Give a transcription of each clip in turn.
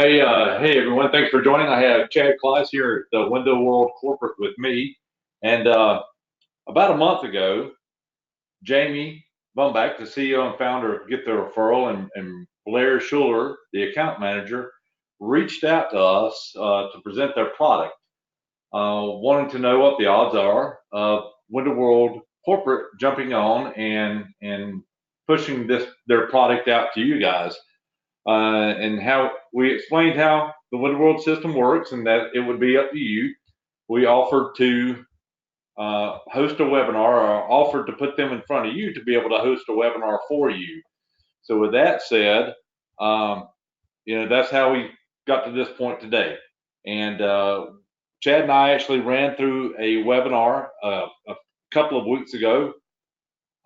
Hey everyone, thanks for joining. I have Chad Kleiss here at the Window World Corporate with me. And about a month ago, Jamie Bumbach, the CEO and founder of Get the Referral, and Blair Schuler, the account manager, reached out to us to present their product, wanting to know what the odds are of Window World Corporate jumping on and pushing their product out to you guys. And how we explained how the Window World system works and that it would be up to you. We offered to host a webinar, or offered to put them in front of you to be able to host a webinar for you. So with that said, um, that's how we got to this point today. And Chad and I actually ran through a webinar a couple of weeks ago.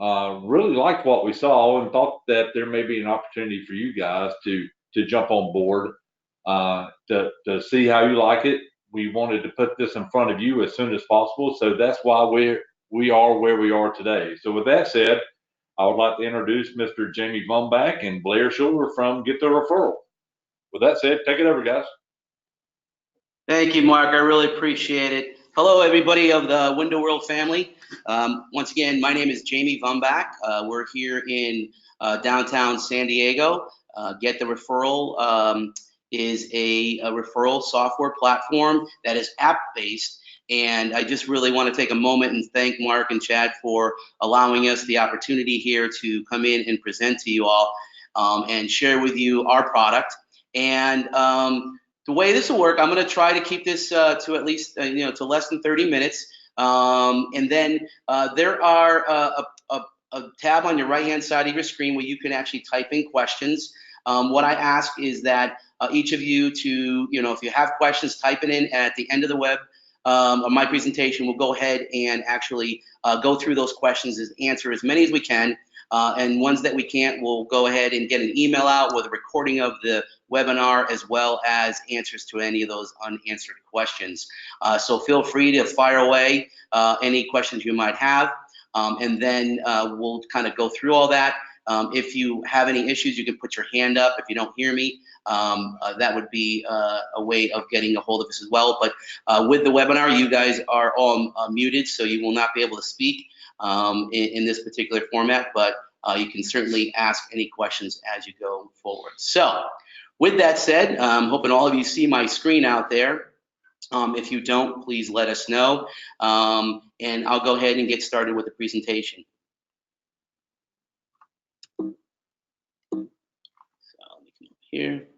Really liked what we saw and thought that there may be an opportunity for you guys to jump on board to see how you like it. We wanted to put this in front of you as soon as possible, so that's why we are where we are today. So with that said, I would like to introduce Mr. Jamie Bumbach and Blair Schuler from Get the Referral. With that said, take it over, guys. Thank you, Mark. I really appreciate it. Hello, everybody of the Window World family. Once again, my name is Jamie Bumbach. We're here in downtown San Diego. Get the Referral is a referral software platform that is app-based. And I just really want to take a moment and thank Mark and Chad for allowing us the opportunity here to come in and present to you all and share with you our product. And the way this will work, I'm going to try to keep this to at least, to less than 30 minutes. And then there are a tab on your right-hand side of your screen where you can actually type in questions. What I ask is that each of you to, if you have questions, type it in. And at the end of the web of my presentation, we'll go ahead and actually go through those questions and answer as many as we can. And ones that we can't, we'll go ahead and get an email out with a recording of the webinar as well as answers to any of those unanswered questions. So feel free to fire away any questions you might have, and then we'll kind of go through all that. If you have any issues, you can put your hand up. If you don't hear me, that would be a way of getting a hold of us as well. But with the webinar, you guys are all muted, so you will not be able to speak in this particular format, but you can certainly ask any questions as you go forward. So with that said, I'm hoping all of you see my screen out there. If you don't, please let us know, and I'll go ahead and get started with the presentation. So let me come up here.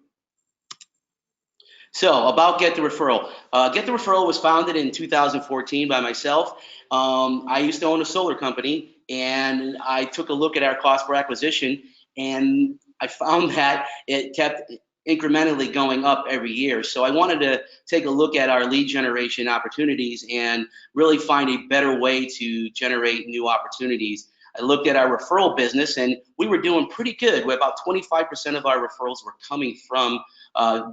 So about Get the Referral. Get the Referral was founded in 2014 by myself. I used to own a solar company, and I took a look at our cost per acquisition, and I found that it kept incrementally going up every year. So I wanted to take a look at our lead generation opportunities and really find a better way to generate new opportunities. I looked at our referral business, and we were doing pretty good. Where about 25% of our referrals were coming from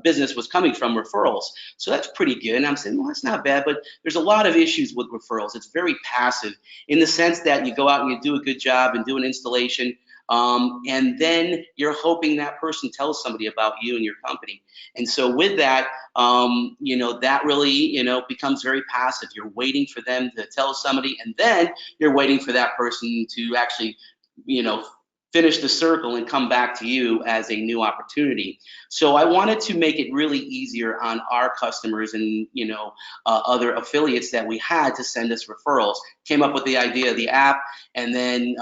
business was coming from referrals. So that's pretty good. And I'm saying, well, that's not bad, but there's a lot of issues with referrals. It's very passive in the sense that you go out and you do a good job and do an installation, and then you're hoping that person tells somebody about you and your company. And so with that, that really, becomes very passive. You're waiting for them to tell somebody, and then you're waiting for that person to actually, finish the circle and come back to you as a new opportunity. So I wanted to make it really easier on our customers and other affiliates that we had to send us referrals. Came up with the idea of the app, and then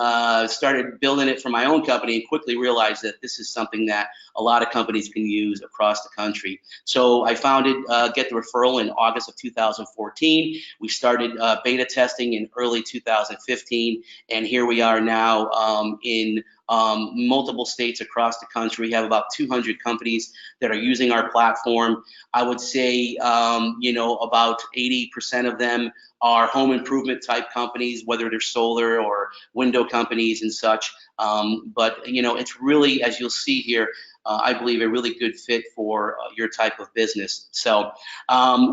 started building it for my own company, and quickly realized that this is something that a lot of companies can use across the country. So I founded Get the Referral in August of 2014. We started beta testing in early 2015, and here we are now in multiple states across the country. We have about 200 companies that are using our platform. I would say, about 80% of them are home improvement type companies, whether they're solar or window companies and such. But it's really, as you'll see here, I believe, a really good fit for your type of business. So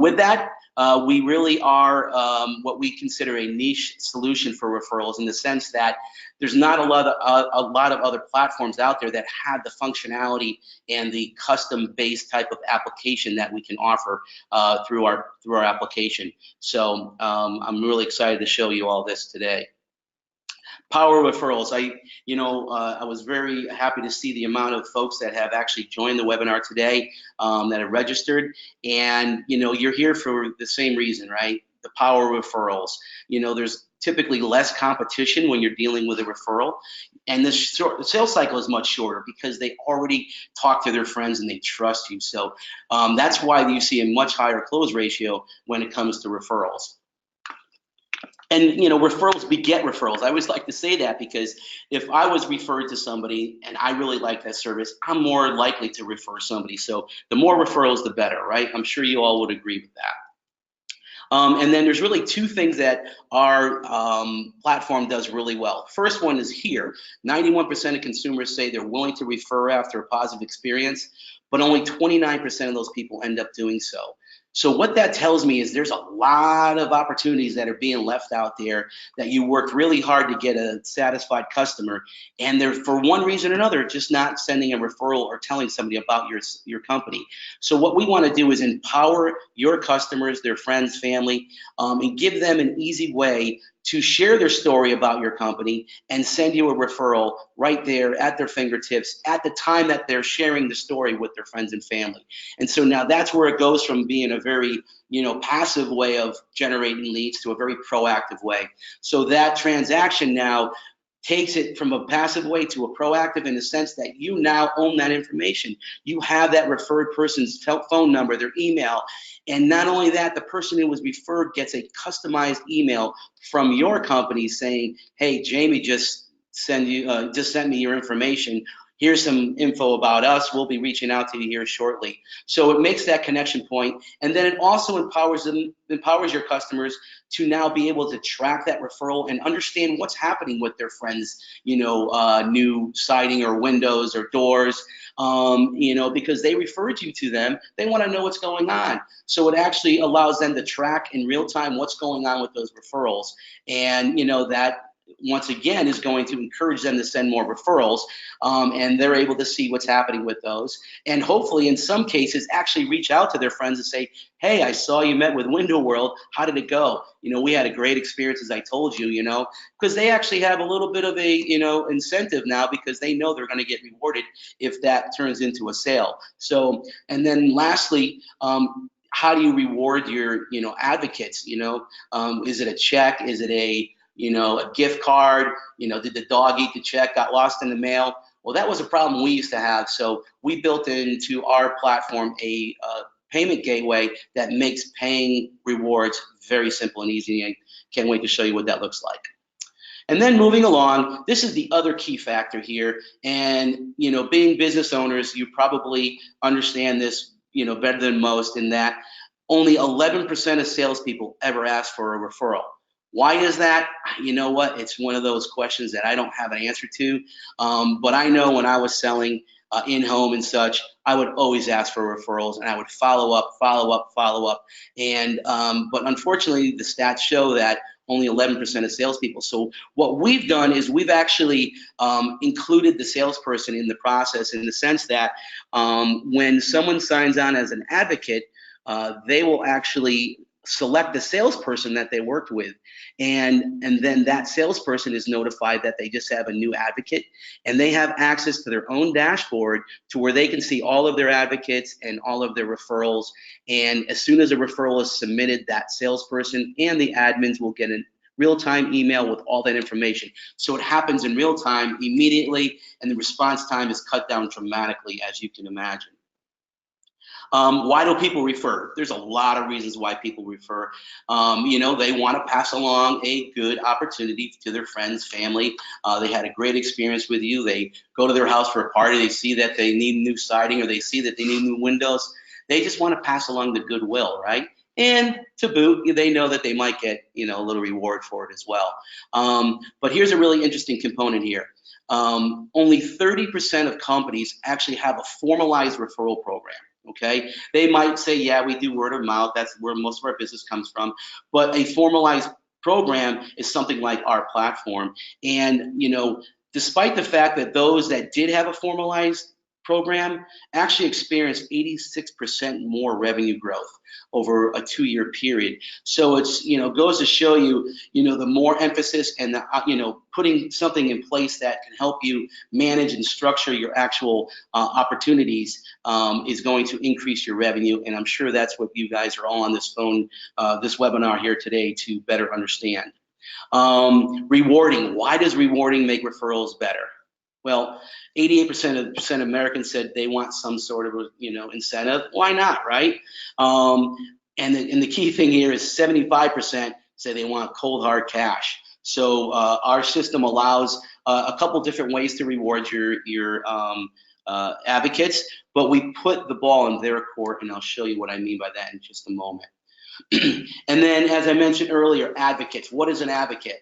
with that, we really are what we consider a niche solution for referrals, in the sense that there's not a lot of other platforms out there that have the functionality and the custom-based type of application that we can offer through our application. So I'm really excited to show you all this today. Power referrals. I was very happy to see the amount of folks that have actually joined the webinar today, that have registered. And you're here for the same reason, right? The power referrals. There's typically less competition when you're dealing with a referral, and the sales cycle is much shorter because they already talk to their friends and they trust you. So that's why you see a much higher close ratio when it comes to referrals. And referrals beget referrals. I always like to say that, because if I was referred to somebody and I really like that service, I'm more likely to refer somebody. So the more referrals, the better, right? I'm sure you all would agree with that. And then there's really two things that our platform does really well. First one is here. 91% of consumers say they're willing to refer after a positive experience, but only 29% of those people end up doing so. So what that tells me is there's a lot of opportunities that are being left out there that you worked really hard to get a satisfied customer, and they're, for one reason or another, just not sending a referral or telling somebody about your company. So what we want to do is empower your customers, their friends, family, and give them an easy way to share their story about your company and send you a referral right there at their fingertips at the time that they're sharing the story with their friends and family. And so now that's where it goes from being a very passive way of generating leads to a very proactive way. So that transaction now takes it from a passive way to a proactive, in the sense that you now own that information. You have that referred person's phone number, their email, and not only that, the person who was referred gets a customized email from your company saying, "Hey, Jamie just sent me your information. Here's some info about us. We'll be reaching out to you here shortly." So it makes that connection point, and then it also empowers your customers to now be able to track that referral and understand what's happening with their friends, new siding or windows or doors, because they referred you to them. They want to know what's going on. So it actually allows them to track in real time what's going on with those referrals, and that once again is going to encourage them to send more referrals, and they're able to see what's happening with those, and hopefully in some cases actually reach out to their friends and say, "Hey, I saw you met with Window World. How did it go? We had a great experience, as I told you," because they actually have a little bit of a incentive now, because they know they're going to get rewarded if that turns into a sale. So, and then lastly, how do you reward your advocates? Is it a check? Is it a gift card? Did the dog eat the check, got lost in the mail? Well, that was a problem we used to have. So we built into our platform a payment gateway that makes paying rewards very simple and easy. I can't wait to show you what that looks like. And then moving along, this is the other key factor here. And being business owners, you probably understand this better than most, in that only 11% of salespeople ever ask for a referral. Why is that? You know what? It's one of those questions that I don't have an answer to. But I know when I was selling in-home and such, I would always ask for referrals, and I would follow up. And but unfortunately, the stats show that only 11% of salespeople. So what we've done is we've actually included the salesperson in the process, in the sense that when someone signs on as an advocate, they will actually select the salesperson that they worked with, and then that salesperson is notified that they just have a new advocate, and they have access to their own dashboard to where they can see all of their advocates and all of their referrals. And as soon as a referral is submitted, that salesperson and the admins will get a real-time email with all that information. So it happens in real time, immediately, and the response time is cut down dramatically, as you can imagine. Why do people refer? There's a lot of reasons why people refer. They want to pass along a good opportunity to their friends, family. They had a great experience with you. They go to their house for a party. They see that they need new siding, or they see that they need new windows. They just want to pass along the goodwill, right? And to boot, they know that they might get a little reward for it as well. But here's a really interesting component here. only 30% of companies actually have a formalized referral program. Okay, they might say, yeah, we do word of mouth. That's where most of our business comes from. But a formalized program is something like our platform. And, despite the fact that those that did have a formalized program actually experienced 86% more revenue growth over a 2-year period. So it's, goes to show you, the more emphasis and the, putting something in place that can help you manage and structure your actual opportunities is going to increase your revenue. And I'm sure that's what you guys are all on this webinar here today to better understand. Rewarding. Why does rewarding make referrals better? Well, 88% of Americans said they want some sort of, incentive. Why not, right? And the key thing here is 75% say they want cold hard cash. So our system allows a couple different ways to reward your advocates, but we put the ball in their court, and I'll show you what I mean by that in just a moment. And then, as I mentioned earlier, advocates. What is an advocate?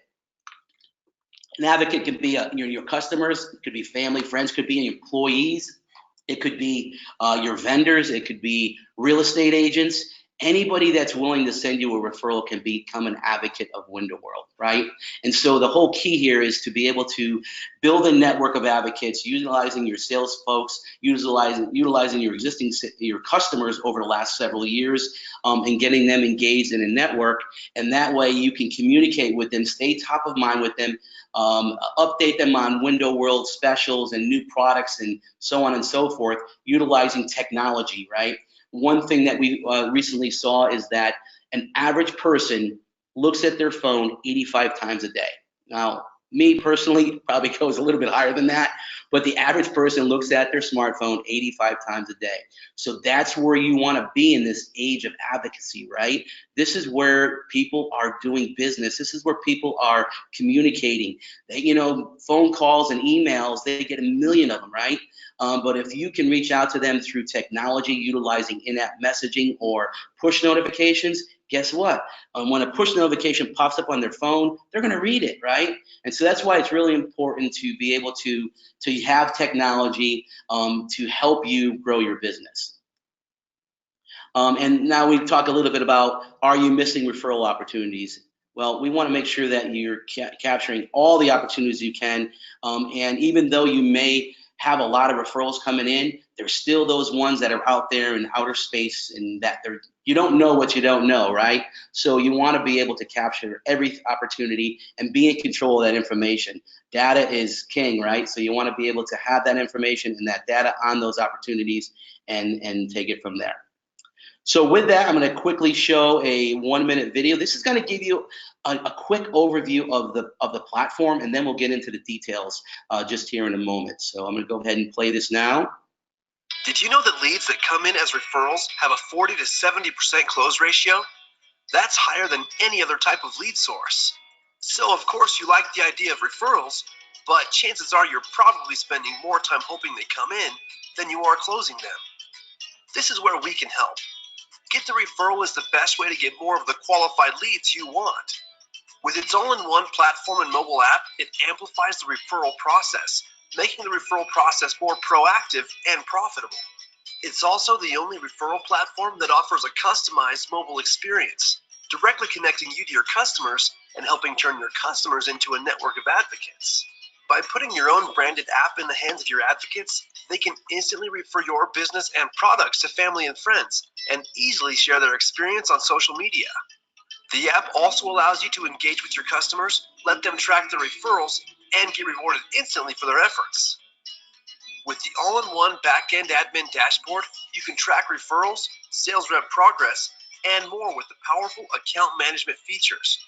An advocate can be your customers, it could be family, friends, could be employees, it could be your vendors, it could be real estate agents. Anybody that's willing to send you a referral can become an advocate of Window World, right? And so the whole key here is to be able to build a network of advocates, utilizing your sales folks, utilizing your customers over the last several years, and getting them engaged in a network. And that way you can communicate with them, stay top of mind with them, update them on Window World specials and new products and so on and so forth, utilizing technology, right? One thing that we recently saw is that an average person looks at their phone 85 times a day. Now, me personally, probably goes a little bit higher than that, but the average person looks at their smartphone 85 times a day. So that's where you want to be in this age of advocacy, right? This is where people are doing business. This is where people are communicating. They, phone calls and emails, they get a million of them, right? But if you can reach out to them through technology, utilizing in-app messaging or push notifications, guess what? When a push notification pops up on their phone, they're going to read it, right? And so that's why it's really important to be able to have technology to help you grow your business. And now we talk a little bit about, are you missing referral opportunities? Well, we want to make sure that you're capturing all the opportunities you can. And even though you may have a lot of referrals coming in, there's still those ones that are out there in outer space, and that you don't know what you don't know, right? So you want to be able to capture every opportunity and be in control of that information. Data is king, right? So you want to be able to have that information and that data on those opportunities and take it from there. So with that, I'm going to quickly show a 1-minute video. This is going to give you a quick overview of the platform, and then we'll get into the details just here in a moment. So I'm going to go ahead and play this now. Did you know that leads that come in as referrals have a 40 to 70% close ratio? That's higher than any other type of lead source. So of course you like the idea of referrals, but chances are you're probably spending more time hoping they come in than you are closing them. This is where we can help. Get the Referral is the best way to get more of the qualified leads you want. With its all-in-one platform and mobile app, it amplifies the referral process, making the referral process more proactive and profitable. It's also the only referral platform that offers a customized mobile experience, directly connecting you to your customers and helping turn your customers into a network of advocates. By putting your own branded app in the hands of your advocates, they can instantly refer your business and products to family and friends and easily share their experience on social media. The app also allows you to engage with your customers, let them track their referrals, and get rewarded instantly for their efforts. With the all-in-one back-end admin dashboard, you can track referrals, sales rep progress, and more with the powerful account management features,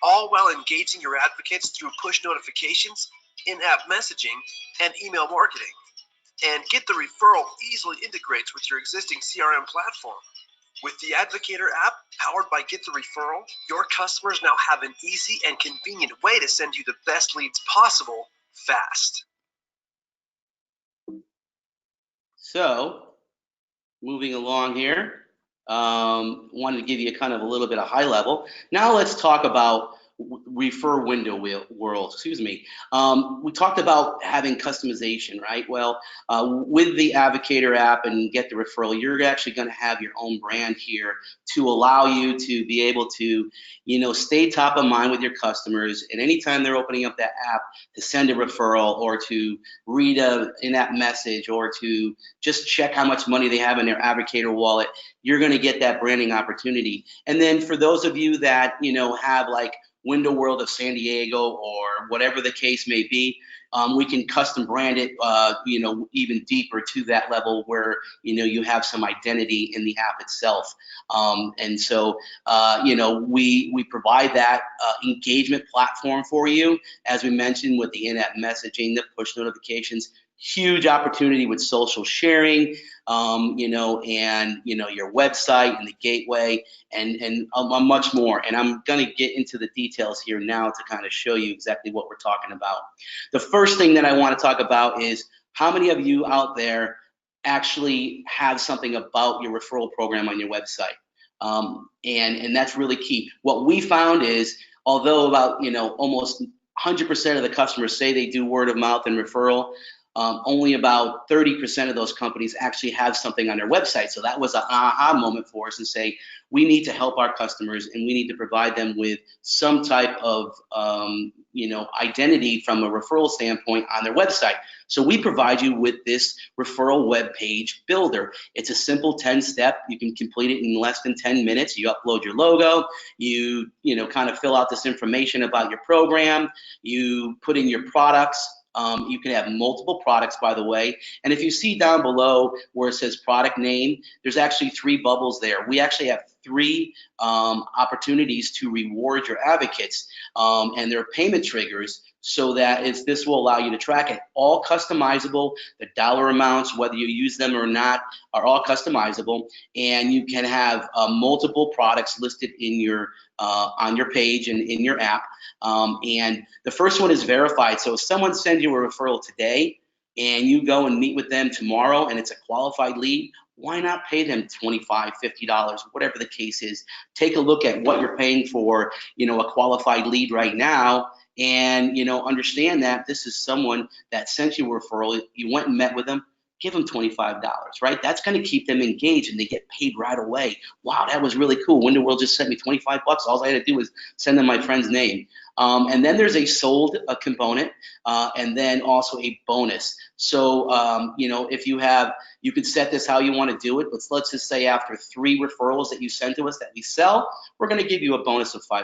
all while engaging your advocates through push notifications, in-app messaging, and email marketing. And Get the Referral easily integrates with your existing CRM platform. With the Advocator app, powered by Get the Referral, your customers now have an easy and convenient way to send you the best leads possible, fast. So, moving along here, wanted to give you kind of a little bit of high level. Now let's talk about Refer Window World, excuse me. We talked about having customization, right? Well, with the Advocator app and Get the Referral, you're actually going to have your own brand here to allow you to be able to, stay top of mind with your customers. And anytime they're opening up that app to send a referral or to read a in-app message or to just check how much money they have in their Advocator wallet, you're going to get that branding opportunity. And then for those of you that, have like Window World of San Diego or whatever the case may be, we can custom brand it, even deeper to that level where, you have some identity in the app itself. And so, we provide that engagement platform for you, as we mentioned, with the in-app messaging, the push notifications. Huge opportunity with social sharing, and your website and the gateway and much more. And I'm going to get into the details here now to kind of show you exactly what we're talking about. The first thing that I want to talk about is how many of you out there actually have something about your referral program on your website. And that's really key. What we found is, although about, almost 100% of the customers say they do word of mouth and referral, only about 30% of those companies actually have something on their website. So that was an aha moment for us and say, we need to help our customers and we need to provide them with some type of, identity from a referral standpoint on their website. So we provide you with this referral web page builder. It's a simple 10-step. You can complete it in less than 10 minutes. You upload your logo, you kind of fill out this information about your program, you put in your products. You can have multiple products, by the way. And if you see down below where it says product name, there's actually 3 bubbles there. We actually have 3 opportunities to reward your advocates, and they're payment triggers, so that this will allow you to track it. All customizable. The dollar amounts, whether you use them or not, are all customizable, and you can have multiple products listed in your on your page and in your app. And the first one is verified. So if someone sends you a referral today and you go and meet with them tomorrow and it's a qualified lead, why not pay them $25, $50, whatever the case is? Take a look at what you're paying for, a qualified lead right now, and understand that this is someone that sent you a referral. You went and met with them. Give them $25, right? That's going to keep them engaged and they get paid right away. Wow, that was really cool. Window World just sent me $25. All I had to do was send them my friend's name. And then there's a sold component, and then also a bonus. So, if you could set this how you want to do it, but let's just say after 3 referrals that you send to us that we sell, we're going to give you a bonus of $500.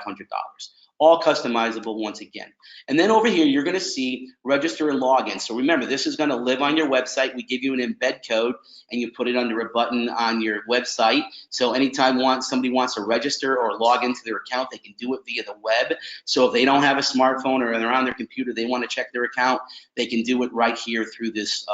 All customizable once again. And then over here, you're going to see register and login. So remember, this is going to live on your website. We give you an embed code and you put it under a button on your website. So anytime somebody wants to register or log into their account, they can do it via the web. So if they don't have a smartphone or they're on their computer, they want to check their account, they can do it right here through this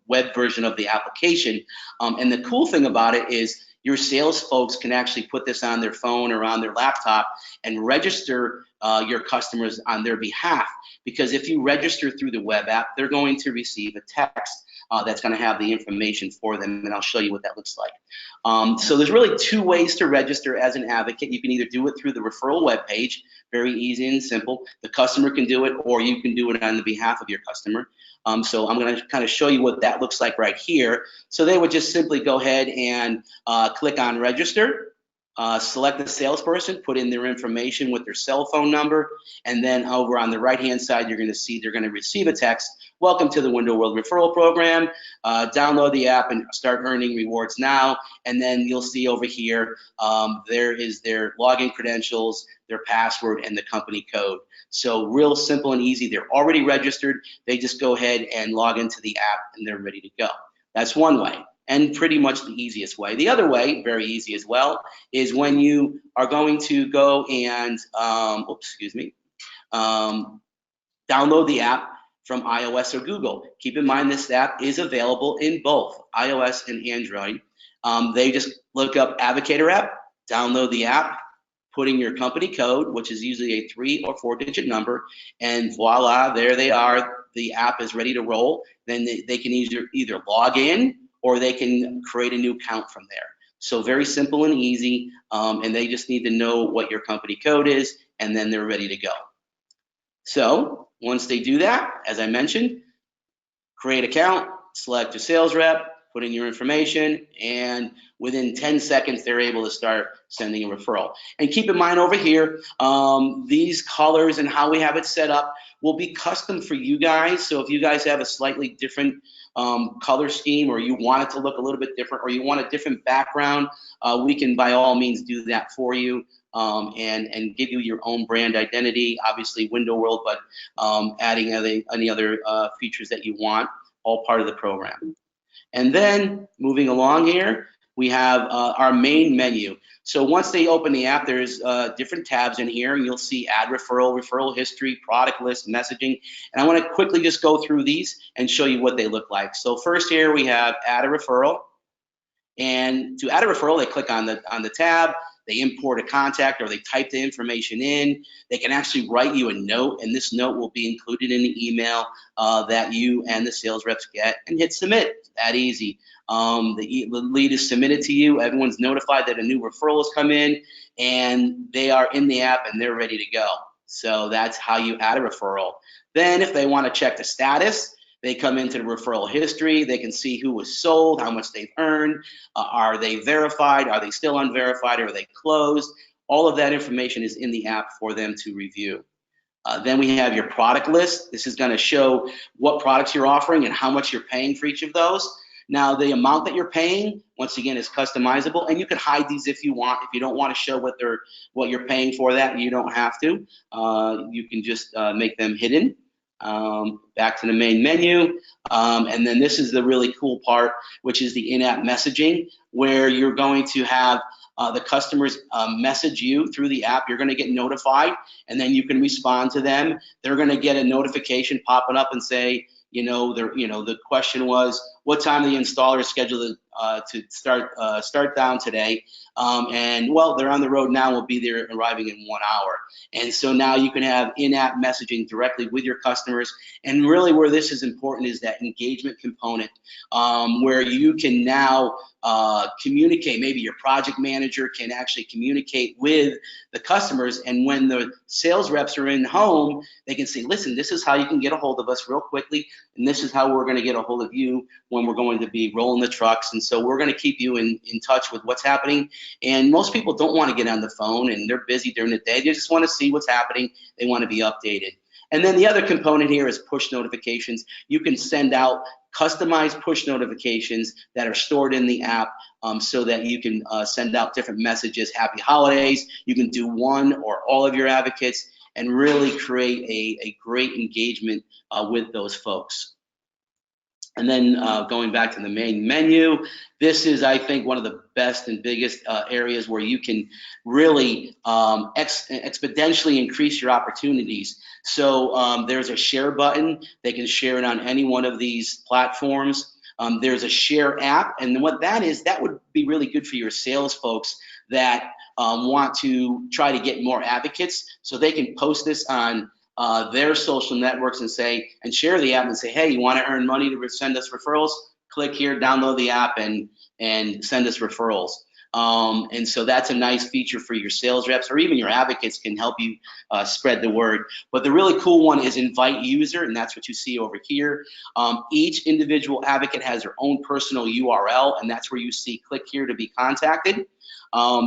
web version of the application. And the cool thing about it is, your sales folks can actually put this on their phone or on their laptop and register your customers on their behalf. Because if you register through the web app, they're going to receive a text that's going to have the information for them, and I'll show you what that looks like. So there's really 2 ways to register as an advocate. You can either do it through the referral web page, very easy and simple. The customer can do it, or you can do it on the behalf of your customer. So I'm going to kind of show you what that looks like right here. So they would just simply go ahead and click on register, select the salesperson, put in their information with their cell phone number, and then over on the right-hand side, you're going to see they're going to receive a text. Welcome to the Window World Referral Program. Download the app and start earning rewards now. And then you'll see over here, there is their login credentials, their password, and the company code. So real simple and easy. They're already registered. They just go ahead and log into the app and they're ready to go. That's one way, and pretty much the easiest way. The other way, very easy as well, is when you are going to go and, download the app from iOS or Google. Keep in mind this app is available in both iOS and Android. They just look up Advocator app, download the app, put in your company code, which is usually a 3 or 4-digit number, and voila, there they are. The app is ready to roll. Then they can either log in or they can create a new account from there. So very simple and easy, and they just need to know what your company code is and then they're ready to go. So once they do that, as I mentioned, create account, select your sales rep, put in your information, and within 10 seconds, they're able to start sending a referral. And keep in mind over here, these colors and how we have it set up will be custom for you guys. So if you guys have a slightly different color scheme, or you want it to look a little bit different, or you want a different background, we can by all means do that for you. And give you your own brand identity, obviously Window World, but adding any other features that you want, all part of the program. And then moving along here, we have our main menu. So once they open the app, there's different tabs in here, and you'll see add referral, referral history, product list, messaging. And I want to quickly just go through these and show you what they look like. So first here we have add a referral. And to add a referral, they click on the tab. They import a contact, or they type the information in. They can actually write you a note, and this note will be included in the email that you and the sales reps get, and hit submit. It's that easy. The lead is submitted to you. Everyone's notified that a new referral has come in, and they are in the app and they're ready to go. So that's how you add a referral. Then if they want to check the status, they come into the referral history. They can see who was sold, how much they've earned, are they verified, are they still unverified, are they closed? All of that information is in the app for them to review. Then we have your product list. This is going to show what products you're offering and how much you're paying for each of those. Now, the amount that you're paying, once again, is customizable, and you can hide these if you want. If you don't want to show what you're paying for that, you don't have to. You can just make them hidden. Back to the main menu, and then this is the really cool part, which is the in-app messaging, where you're going to have the customers message you through the app. You're going to get notified, and then you can respond to them. They're going to get a notification popping up and say, the question was, what time the installer is scheduled to start down today? And well, they're on the road now. Will be there arriving in 1 hour. And so now you can have in-app messaging directly with your customers. And really, where this is important is that engagement component, where you can now communicate. Maybe your project manager can actually communicate with the customers, and when the sales reps are in home, they can say, listen, this is how you can get a hold of us real quickly, and this is how we're going to get a hold of you when we're going to be rolling the trucks. And so we're going to keep you in touch with what's happening. And most people don't want to get on the phone, and they're busy during the day. They just want to see what's happening. They want to be updated. And then the other component here is push notifications. You can send out customized push notifications that are stored in the app, so that you can send out different messages, happy holidays. You can do one or all of your advocates and really create a great engagement with those folks. And then going back to the main menu, this is, I think, one of the best and biggest areas where you can really exponentially increase your opportunities. So there's a share button. They can share it on any one of these platforms. There's a share app, and what that is, that would be really good for your sales folks that want to try to get more advocates, so they can post this on their social networks and share the app and say, hey, you want to earn money to send us referrals? Click here, download the app, and send us referrals. And so that's a nice feature for your sales reps, or even your advocates can help you spread the word. But the really cool one is invite user, and that's what you see over here. Each individual advocate has their own personal URL, and that's where you see click here to be contacted.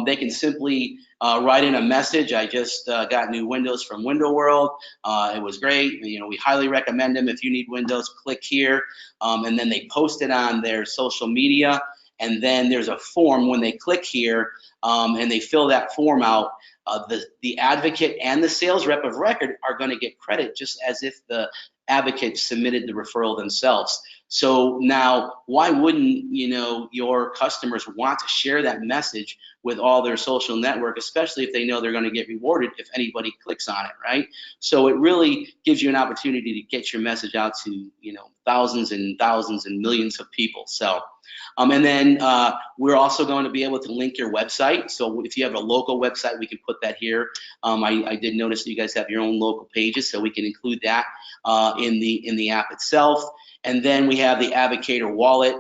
They can simply write in a message. I just got new windows from Window World. It was great. We highly recommend them. If you need windows, click here. And then they post it on their social media. And then there's a form when they click here and they fill that form out. The advocate and the sales rep of record are going to get credit, just as if the advocate submitted the referral themselves. So now, why wouldn't your customers want to share that message with all their social network, especially if they know they're going to get rewarded if anybody clicks on it, right? So it really gives you an opportunity to get your message out to thousands and thousands and millions of people. So. And then we're also going to be able to link your website. So if you have a local website, we can put that here. I did notice that you guys have your own local pages, so we can include that in the app itself. And then we have the Advocator wallet.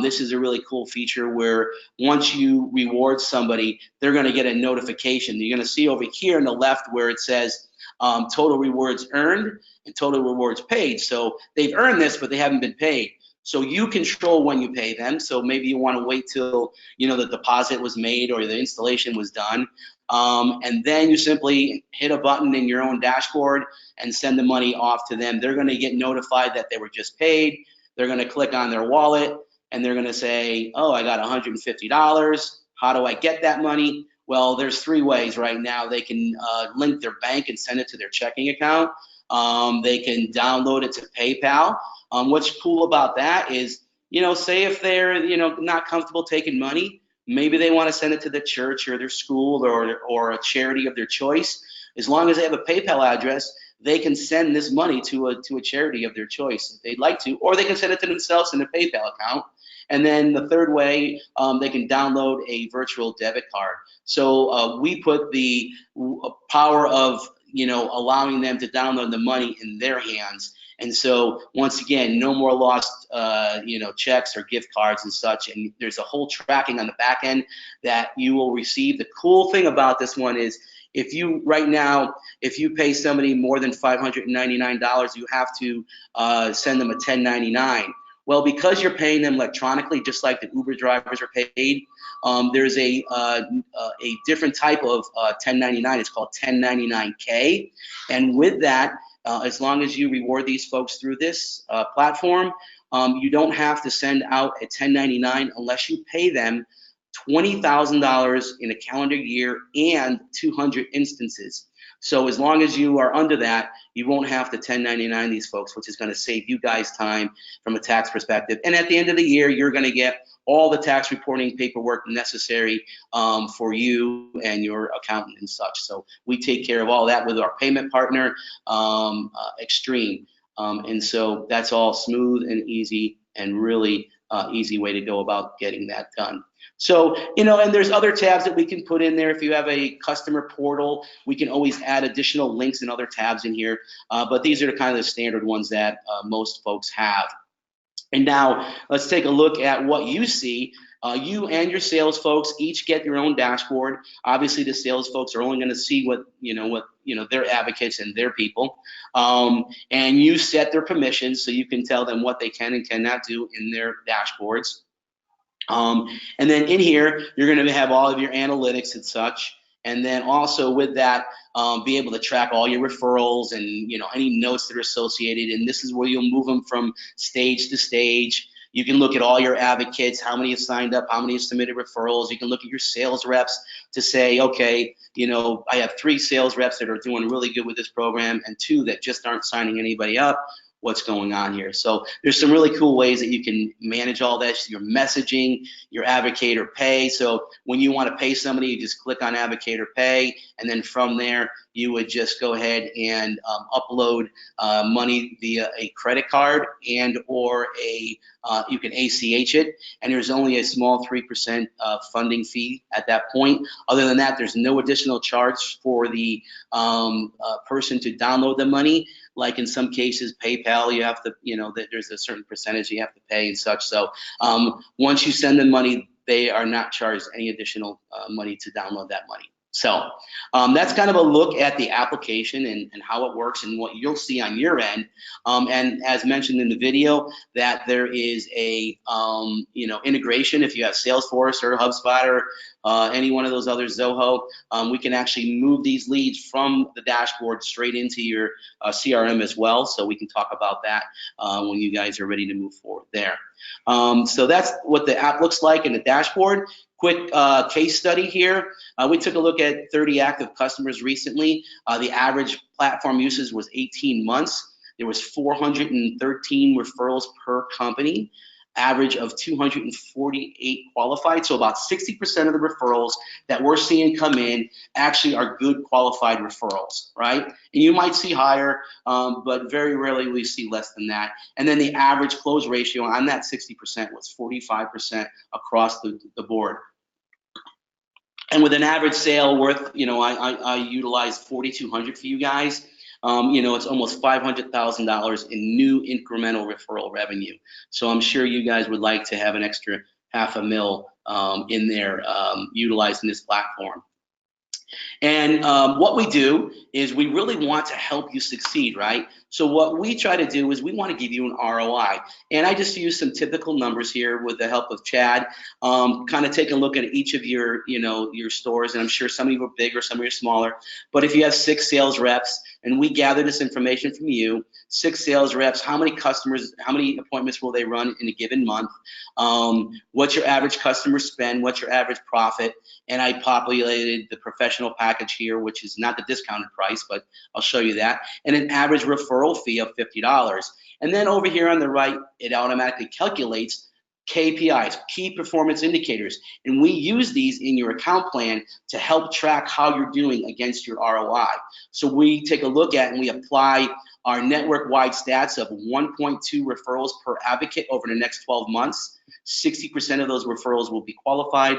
This is a really cool feature where once you reward somebody, they're going to get a notification. You're going to see over here on the left where it says total rewards earned and total rewards paid. So they've earned this, but they haven't been paid. So you control when you pay them. So maybe you want to wait till, you know, the deposit was made or the installation was done. And then you simply hit a button in your own dashboard and send the money off to them. They're going to get notified that they were just paid. They're going to click on their wallet and they're going to say, oh, I got $150. How do I get that money? Well, there's 3 ways right now. They can link their bank and send it to their checking account. They can download it to PayPal. What's cool about that is, you know, say if they're, you know, not comfortable taking money, maybe they want to send it to the church or their school or a charity of their choice. As long as they have a PayPal address, they can send this money to a charity of their choice if they'd like to, or they can send it to themselves in a PayPal account. And then the third way, they can download a virtual debit card. So we put the power of, you know, allowing them to download the money in their hands. And so once again, no more lost, you know, checks or gift cards and such. And there's a whole tracking on the back end that you will receive. The cool thing about this one is if you right now, if you pay somebody more than $599, you have to send them a 1099. Well, because you're paying them electronically, just like the Uber drivers are paid, there's a different type of 1099. It's called 1099K. And with that, as long as you reward these folks through this platform, you don't have to send out a 1099 unless you pay them $20,000 in a calendar year and 200 instances. So as long as you are under that, you won't have to 1099 these folks, which is going to save you guys time from a tax perspective. And at the end of the year, you're going to get all the tax reporting paperwork necessary for you and your accountant and such. So we take care of all that with our payment partner, Extreme. And so that's all smooth and easy and really easy way to go about getting that done. So, you know, and there's other tabs that we can put in there. If you have a customer portal, we can always add additional links and other tabs in here. But these are kind of the standard ones that most folks have. And now let's take a look at what you see. You and your sales folks each get your own dashboard. Obviously, the sales folks are only going to see what their advocates and their people. And you set their permissions so you can tell them what they can and cannot do in their dashboards. And then in here, you're going to have all of your analytics and such. And then also with that, be able to track all your referrals and, you know, any notes that are associated. And this is where you'll move them from stage to stage. You can look at all your advocates, how many have signed up, how many have submitted referrals. You can look at your sales reps to say, okay, you know, I have 3 sales reps that are doing really good with this program and 2 that just aren't signing anybody up. What's going on here? So there's some really cool ways that you can manage all this, your messaging, your Advocator Pay. So when you want to pay somebody, you just click on Advocator Pay, and then from there you would just go ahead and upload money via a credit card and or you can ACH it, and there's only a small 3% funding fee at that point. Other than that, there's no additional charge for the person to download the money. Like in some cases, PayPal, you have to, you know, there's a certain percentage you have to pay and such. So once you send them money, they are not charged any additional money to download that money. So that's kind of a look at the application and how it works and what you'll see on your end. And as mentioned in the video, that there is a integration. If you have Salesforce or HubSpot or any one of those other Zoho, we can actually move these leads from the dashboard straight into your CRM as well. So we can talk about that when you guys are ready to move forward there. So that's what the app looks like in the dashboard. Quick case study here. We took a look at 30 active customers recently. The average platform usage was 18 months. There was 413 referrals per company, average of 248 qualified. So about 60% of the referrals that we're seeing come in actually are good qualified referrals, right? And you might see higher, but very rarely we see less than that. And then the average close ratio on that 60% was 45% across the board. And with an average sale worth, you know, I utilized 4,200 for you guys. you know, it's almost $500,000 in new incremental referral revenue. So I'm sure you guys would like to have an extra $500,000 in there utilizing this platform. And what we do is we really want to help you succeed, right? So what we try to do is we want to give you an ROI. And I just use some typical numbers here with the help of Chad, kind of take a look at each of your, you know, your stores. And I'm sure some of you are bigger, some of you are smaller. But if you have 6 sales reps and we gather this information from you, 6 sales reps, how many customers, how many appointments will they run in a given month? What's your average customer spend? What's your average profit? And I populated the professional package here, which is not the discounted price, but I'll show you that, and an average referral fee of $50. And then over here on the right, it automatically calculates KPIs, key performance indicators, and we use these in your account plan to help track how you're doing against your ROI. So we take a look at and we apply our network-wide stats of 1.2 referrals per advocate over the next 12 months. 60% of those referrals will be qualified,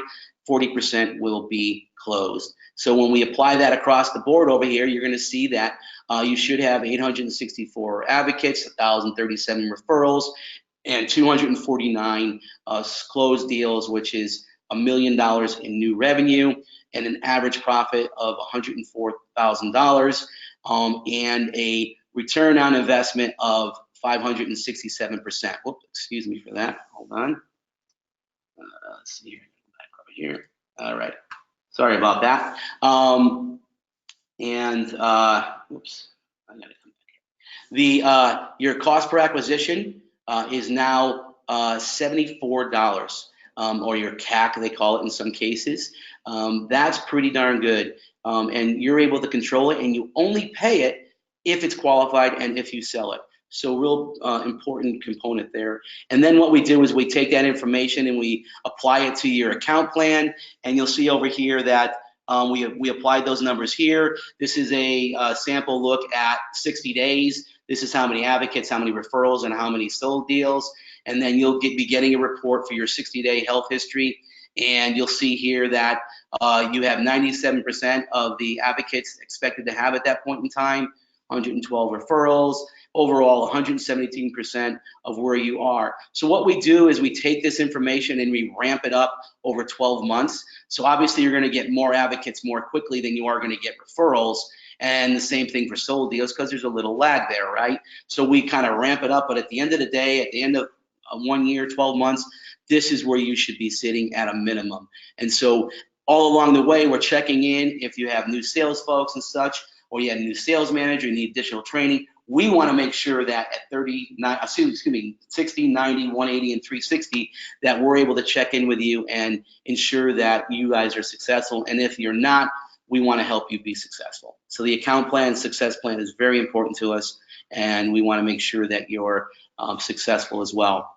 40% will be closed. So when we apply that across the board over here, you're going to see that you should have 864 advocates, 1,037 referrals, and 249 closed deals, which is $1 million in new revenue and an average profit of $104,000 and a return on investment of 567%. Whoops, excuse me for that. Hold on. Let's see here. Back over here. All right. Sorry about that. Whoops. I gotta come back here. Your cost per acquisition is now $74, or your CAC, they call it in some cases. That's pretty darn good. And you're able to control it, and you only pay it if it's qualified and if you sell it. So real important component there. And then what we do is we take that information and we apply it to your account plan, and you'll see over here that we applied those numbers here. This is a sample look at 60 days. This is how many advocates, how many referrals, and how many sold deals. And then you'll be getting a report for your 60-day health history. And you'll see here that you have 97% of the advocates expected to have at that point in time, 112 referrals, overall 117% of where you are. So what we do is we take this information and we ramp it up over 12 months. So obviously you're going to get more advocates more quickly than you are going to get referrals. And the same thing for sold deals because there's a little lag there, right? So we kind of ramp it up, but at the end of the day, at the end of 1 year, 12 months, this is where you should be sitting at a minimum. And so all along the way, we're checking in if you have new sales folks and such, or you have a new sales manager, you need additional training. We want to make sure that at 60, 90, 180, and 360, that we're able to check in with you and ensure that you guys are successful. And if you're not, we want to help you be successful. So the account plan, success plan is very important to us, and we want to make sure that you're successful as well.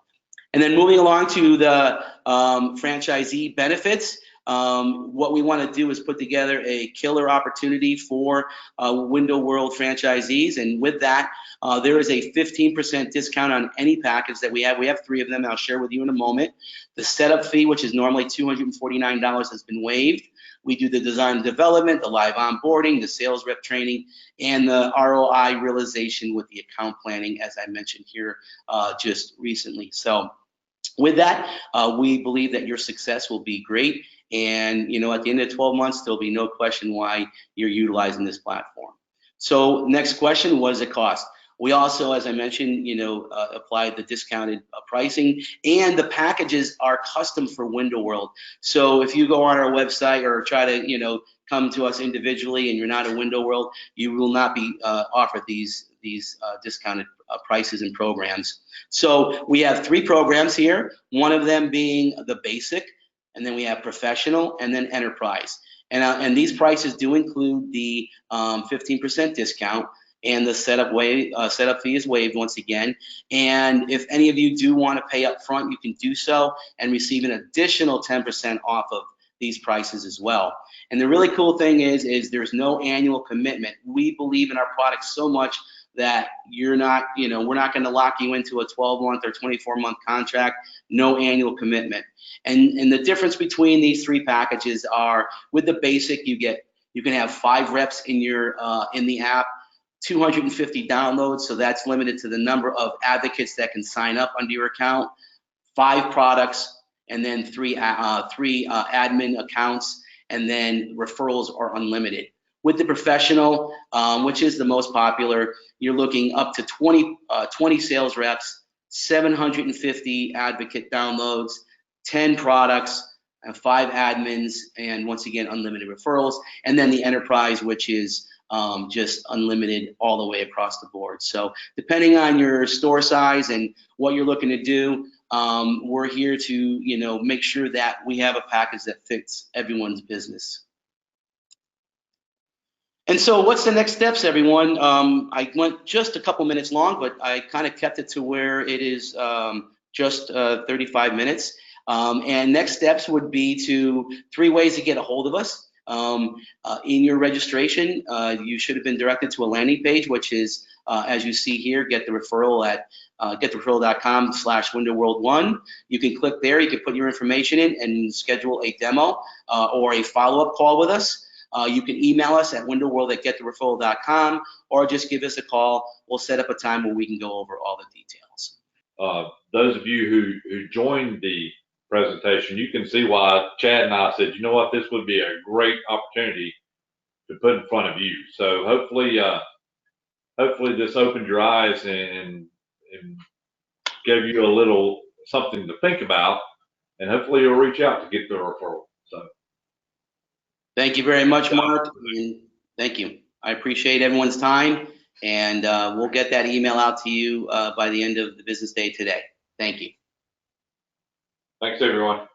And then moving along to the franchisee benefits. What we want to do is put together a killer opportunity for Window World franchisees, and with that, there is a 15% discount on any package that we have. We have 3 of them I'll share with you in a moment. The setup fee, which is normally $249, has been waived. We do the design and development, the live onboarding, the sales rep training, and the ROI realization with the account planning, as I mentioned here just recently. So with that, we believe that your success will be great. And, you know, at the end of 12 months, there'll be no question why you're utilizing this platform. So next question, what does it cost? We also, as I mentioned, you know, applied the discounted pricing, and the packages are custom for Window World. So if you go on our website or try to, you know, come to us individually and you're not a Window World, you will not be offered these discounted prices and programs. So we have 3 programs here, one of them being the basic, and then we have professional, and then enterprise. And these prices do include the 15% discount, and the setup fee is waived once again. And if any of you do want to pay up front, you can do so and receive an additional 10% off of these prices as well. And the really cool thing is there's no annual commitment. We believe in our product so much that you're not, you know, we're not going to lock you into a 12-month or 24-month contract, no annual commitment. And the difference between these 3 packages are, with the basic, you can have 5 reps in your in the app. 250 downloads, so that's limited to the number of advocates that can sign up under your account, 5 products, and then three admin accounts, and then referrals are unlimited. With the professional, which is the most popular, you're looking up to 20 sales reps, 750 advocate downloads, 10 products, and 5 admins, and once again, unlimited referrals. And then the enterprise, which is just unlimited all the way across the board. So depending on your store size and what you're looking to do, we're here to, make sure that we have a package that fits everyone's business. And so what's the next steps, everyone? I went just a couple minutes long, but I kind of kept it to where it is just 35 minutes. And next steps would be 3 ways to get a hold of us. In your registration, you should have been directed to a landing page, which is, as you see here, get the referral at getthereferral.com/WindowWorld1. You can click there, you can put your information in and schedule a demo or a follow-up call with us. You can email us at windowworld@getthereferral.com or just give us a call. We'll set up a time where we can go over all the details. Those of you who joined the presentation, you can see why Chad and I said, you know what, this would be a great opportunity to put in front of you. So hopefully this opened your eyes and gave you a little something to think about, and hopefully you'll reach out to get the referral. So thank you very much, Mark. And thank you. I appreciate everyone's time, and we'll get that email out to you by the end of the business day today. Thank you. Thanks, everyone.